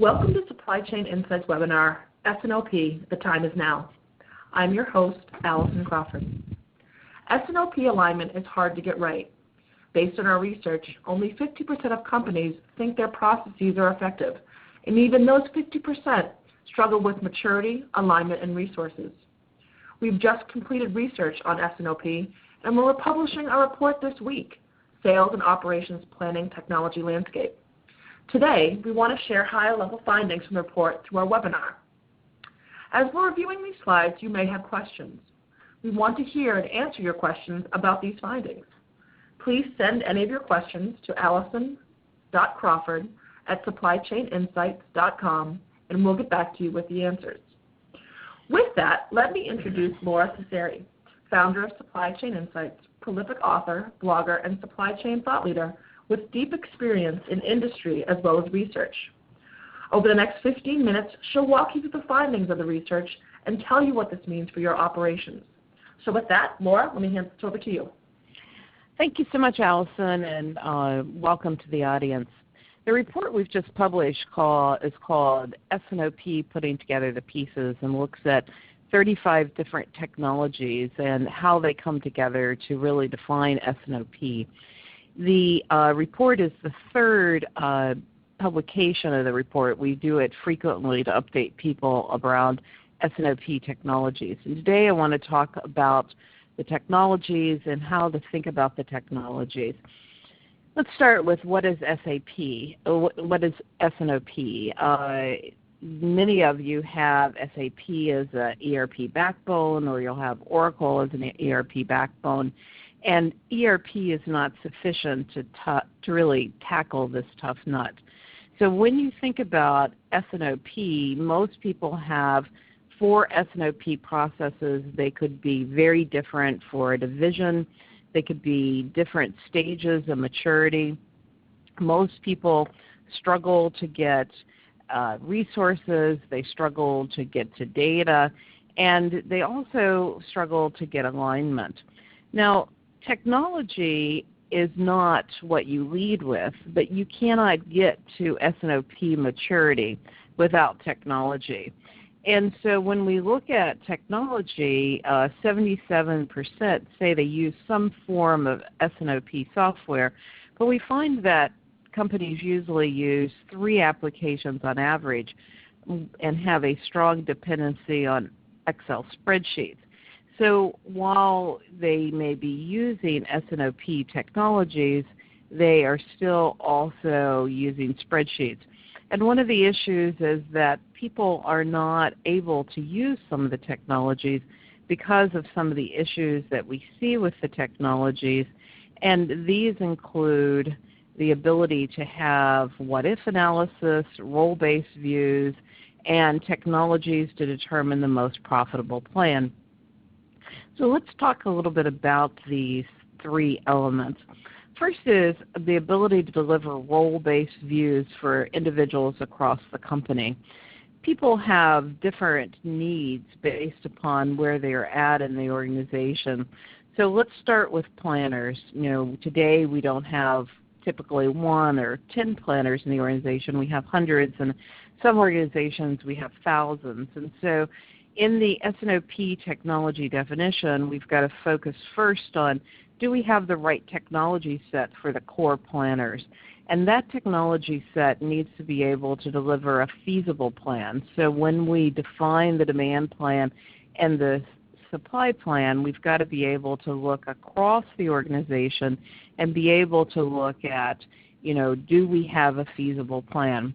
Welcome to Supply Chain Insights webinar, S&OP, The Time is Now. I'm your host, Allison Crawford. S&OP alignment is hard to get right. Based on our research, only 50% of companies think their processes are effective, and even those 50% struggle with maturity, alignment, and resources. We've just completed research on S&OP, and we're publishing our report this week, Sales and Operations Planning Technology Landscape. Today, we want to share high-level findings from the report through our webinar. As we're reviewing these slides, you may have questions. We want to hear and answer your questions about these findings. Please send any of your questions to allison.crawford@supplychaininsights.com, and we'll get back to you with the answers. With that, let me introduce Lora Cecere, founder of Supply Chain Insights, prolific author, blogger, and supply chain thought leader with deep experience in industry as well as research. Over the next 15 minutes, she'll walk you through the findings of the research and tell you what this means for your operations. So with that, Lora, let me hand it over to you. Thank you so much, Allison, and welcome to the audience. The report we've just published is called S&OP Putting Together the Pieces, and looks at 35 different technologies and how they come together to really define S&OP. The report is the third publication of the report. We do it frequently to update people around S&OP technologies. And today I want to talk about the technologies and how to think about the technologies. Let's start with what is SAP? What is S&OP? Many of you have SAP as an ERP backbone, or you'll have Oracle as an ERP backbone. And ERP is not sufficient to really tackle this tough nut. So when you think about S&OP, most people have 4 S&OP processes. They could be very different for a division. They could be different stages of maturity. Most people struggle to get resources. They struggle to get to data. And they also struggle to get alignment. Now, technology is not what you lead with, but you cannot get to S&OP maturity without technology. And so when we look at technology, 77% say they use some form of S&OP software, but we find that companies usually use 3 applications on average and have a strong dependency on Excel spreadsheets. So while they may be using S&OP technologies, they are still also using spreadsheets. And one of the issues is that people are not able to use some of the technologies because of some of the issues that we see with the technologies. And these include the ability to have what-if analysis, role-based views, and technologies to determine the most profitable plan. So let's talk a little bit about these 3 elements. First is the ability to deliver role-based views for individuals across the company. People have different needs based upon where they are at in the organization. So let's start with planners. Today we don't have typically 1 or 10 planners in the organization. We have hundreds, and some organizations we have thousands. And so in the S&OP technology definition, we've got to focus first on, do we have the right technology set for the core planners? And that technology set needs to be able to deliver a feasible plan. So when we define the demand plan and the supply plan, we've got to be able to look across the organization and be able to look at, do we have a feasible plan?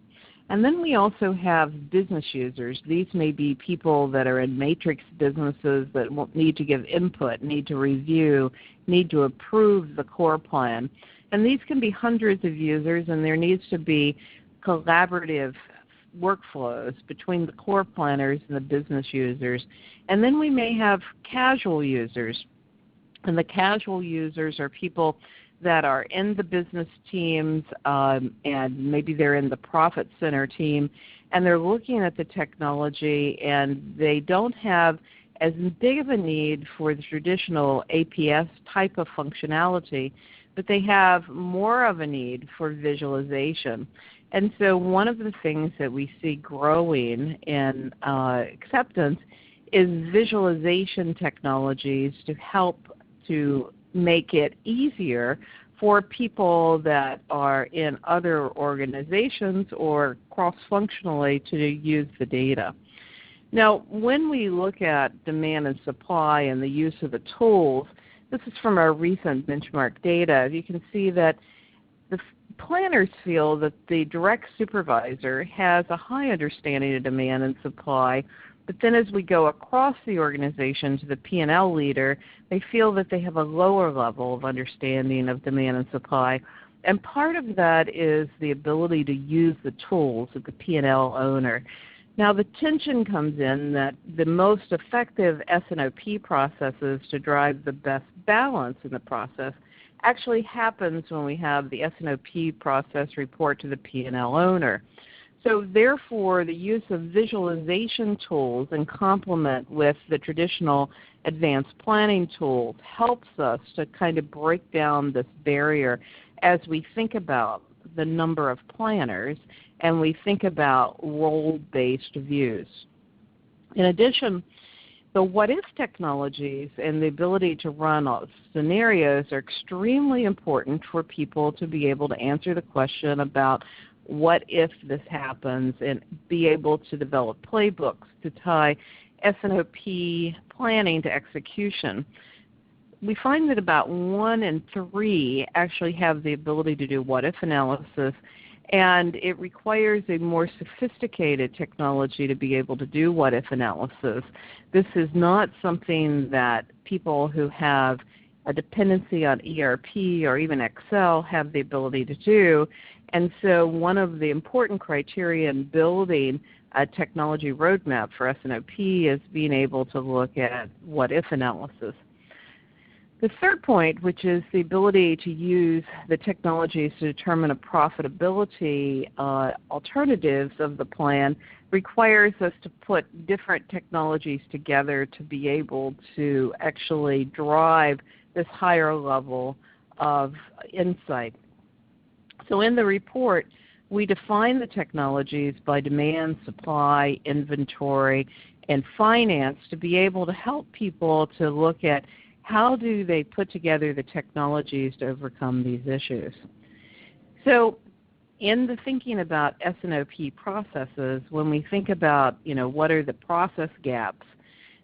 And then we also have business users. These may be people that are in matrix businesses that need to give input, need to review, need to approve the core plan. And these can be hundreds of users, and there needs to be collaborative workflows between the core planners and the business users. And then we may have casual users. And the casual users are people that are in the business teams, and maybe they're in the profit center team, and they're looking at the technology, and they don't have as big of a need for the traditional APS type of functionality, but they have more of a need for visualization. And so one of the things that we see growing in acceptance is visualization technologies to help to make it easier for people that are in other organizations or cross-functionally to use the data. Now, when we look at demand and supply and the use of the tools, this is from our recent benchmark data. You can see that the planners feel that the direct supervisor has a high understanding of demand and supply, but then as we go across the organization to the P&L leader, they feel that they have a lower level of understanding of demand and supply. And part of that is the ability to use the tools of the P&L owner. Now the tension comes in that the most effective S&OP processes to drive the best balance in the process actually happens when we have the S&OP process report to the P&L owner. So therefore the use of visualization tools in complement with the traditional advanced planning tools helps us to kind of break down this barrier as we think about the number of planners and we think about role-based views. In addition, the what-if technologies and the ability to run scenarios are extremely important for people to be able to answer the question about what if this happens and be able to develop playbooks to tie S&OP planning to execution. We find that about 1 in 3 actually have the ability to do what-if analysis, and it requires a more sophisticated technology to be able to do what-if analysis. This is not something that people who have a dependency on ERP or even Excel have the ability to do. And so one of the important criteria in building a technology roadmap for S&OP is being able to look at what-if analysis. The third point, which is the ability to use the technologies to determine a profitability alternatives of the plan, requires us to put different technologies together to be able to actually drive this higher level of insight. So in the report, we define the technologies by demand, supply, inventory, and finance to be able to help people to look at how do they put together the technologies to overcome these issues. So in the thinking about S&OP processes, when we think about what are the process gaps,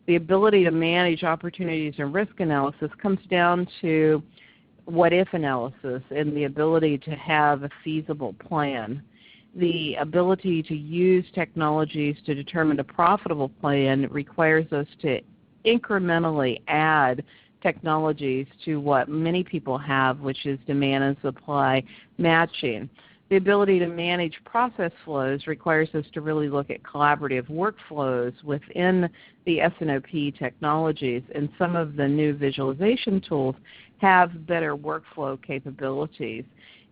the ability to manage opportunities and risk analysis comes down to what-if analysis and the ability to have a feasible plan. The ability to use technologies to determine a profitable plan requires us to incrementally add technologies to what many people have, which is demand and supply matching. The ability to manage process flows requires us to really look at collaborative workflows within the S&OP technologies, and some of the new visualization tools have better workflow capabilities.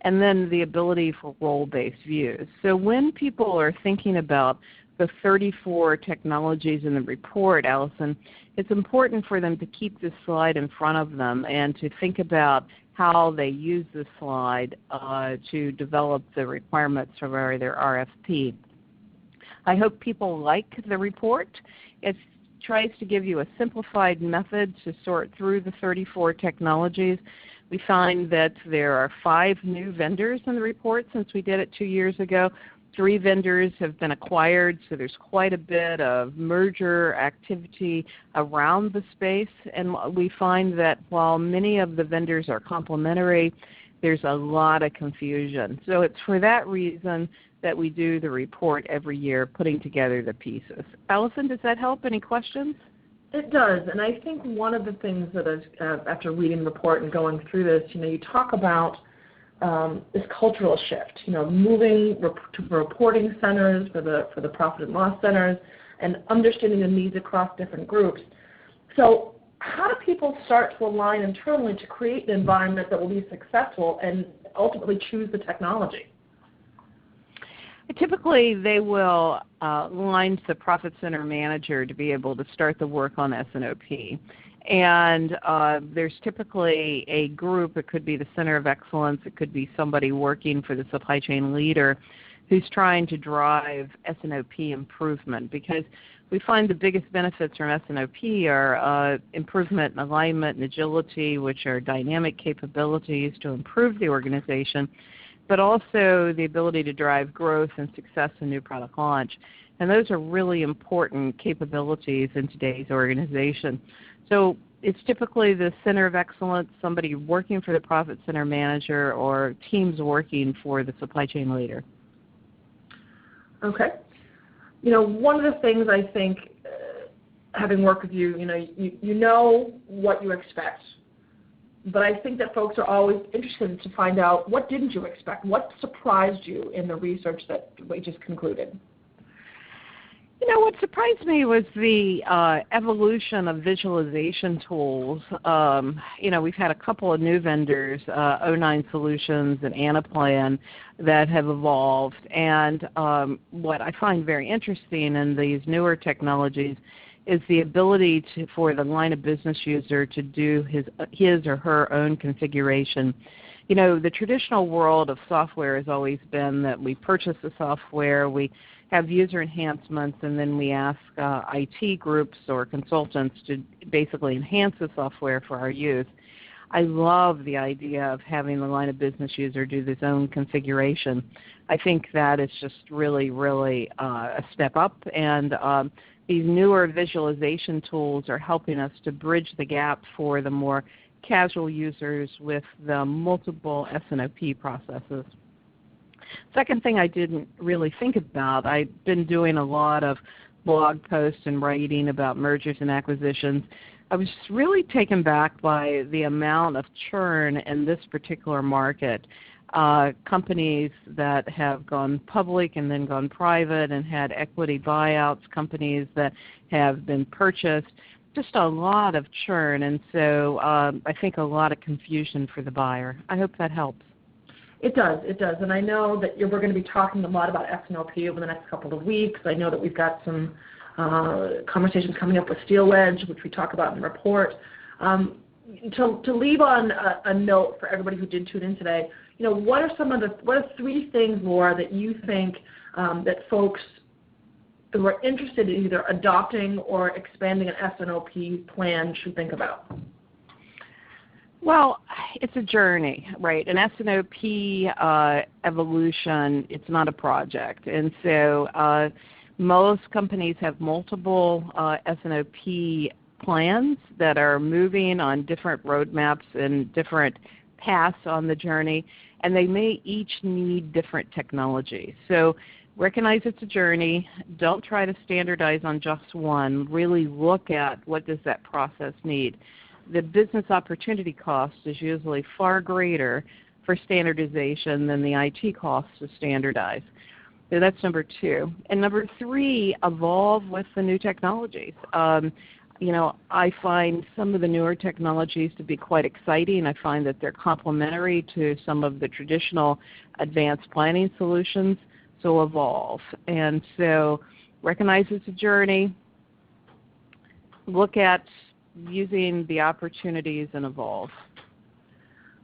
And then the ability for role-based views. So when people are thinking about the 34 technologies in the report, Allison, it's important for them to keep this slide in front of them and to think about how they use this slide to develop the requirements for their RFP. I hope people like the report. It tries to give you a simplified method to sort through the 34 technologies. We find that there are 5 new vendors in the report since we did it 2 years ago. 3 vendors have been acquired, so there's quite a bit of merger activity around the space. And we find that while many of the vendors are complementary, there's a lot of confusion. So it's for that reason that we do the report every year, putting together the pieces. Allison, does that help? Any questions? It does, and I think one of the things that is, after reading the report and going through this, you talk about this cultural shift, moving to reporting centers for the profit and loss centers and understanding the needs across different groups. So how do people start to align internally to create an environment that will be successful and ultimately choose the technology? Typically, they will align to the profit center manager to be able to start the work on S&OP. And there's typically a group. It could be the Center of Excellence. It could be somebody working for the supply chain leader who's trying to drive S&OP improvement, because we find the biggest benefits from S&OP are improvement in alignment and agility, which are dynamic capabilities to improve the organization, but also the ability to drive growth and success in new product launch. And those are really important capabilities in today's organization. So it's typically the Center of Excellence, somebody working for the Profit Center manager, or teams working for the supply chain leader. Okay. One of the things I think, having worked with you, you know what you expect. But I think that folks are always interested to find out, what didn't you expect? What surprised you in the research that we just concluded? What surprised me was the evolution of visualization tools. We've had a couple of new vendors, 09 Solutions and Anaplan, that have evolved. And what I find very interesting in these newer technologies is the ability for the line of business user to do his or her own configuration. The traditional world of software has always been that we purchase the software, we have user enhancements, and then we ask IT groups or consultants to basically enhance the software for our use. I love the idea of having the line of business user do his own configuration. I think that is just really, really a step up, and these newer visualization tools are helping us to bridge the gap for the more casual users with the multiple S&OP processes. Second thing I didn't really think about, I've been doing a lot of blog posts and writing about mergers and acquisitions. I was really taken back by the amount of churn in this particular market. Companies that have gone public and then gone private and had equity buyouts, companies that have been purchased, just a lot of churn, and so I think a lot of confusion for the buyer. I hope that helps. It does, and I know that we're going to be talking a lot about S&OP over the next couple of weeks. I know that we've got some conversations coming up with Steel Wedge, which we talk about in the report. To leave on a note for everybody who did tune in today, what are three things, Laura, that you think that folks who are interested in either adopting or expanding an S&OP plan should think about? Well, it's a journey, right? An S&OP evolution, it's not a project. And so most companies have multiple S&OP plans that are moving on different roadmaps and different paths on the journey, and they may each need different technology. So recognize it's a journey. Don't try to standardize on just one. Really look at what does that process need. The business opportunity cost is usually far greater for standardization than the IT cost to standardize. So that's number two. And number three, evolve with the new technologies. I find some of the newer technologies to be quite exciting. I find that they're complementary to some of the traditional advanced planning solutions, so evolve. And so recognize it's a journey. Look at using the opportunities and evolve.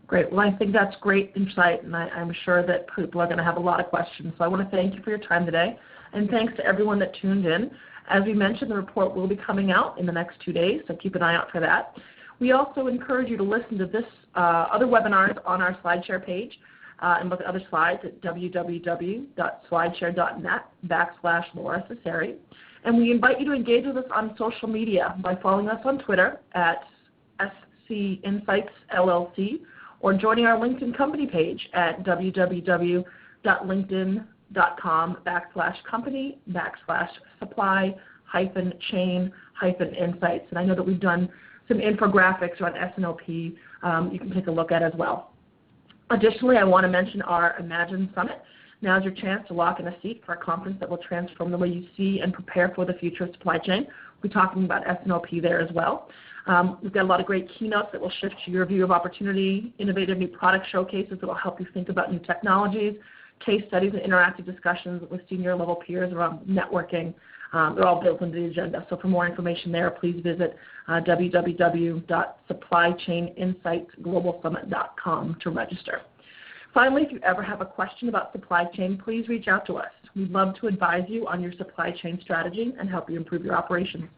Great. Well, I think that's great insight, and I'm sure that people are going to have a lot of questions. So I want to thank you for your time today, and thanks to everyone that tuned in. As we mentioned, the report will be coming out in the next 2 days, so keep an eye out for that. We also encourage you to listen to this other webinars on our SlideShare page and look at other slides at www.slideshare.net/Lora Cecere. And we invite you to engage with us on social media by following us on Twitter at SC Insights LLC, or joining our LinkedIn company page at www.linkedin.com/company/supply-chain-insights. And I know that we've done some infographics on S&OP you can take a look at as well. Additionally, I want to mention our Imagine Summit. Now is your chance to lock in a seat for a conference that will transform the way you see and prepare for the future of supply chain. We're talking about S&OP there as well. We've got a lot of great keynotes that will shift your view of opportunity, innovative new product showcases that will help you think about new technologies, case studies and interactive discussions with senior level peers around networking, They're all built into the agenda. So for more information there, please visit www.supplychaininsightsglobalsummit.com to register. Finally, if you ever have a question about supply chain, please reach out to us. We'd love to advise you on your supply chain strategy and help you improve your operations.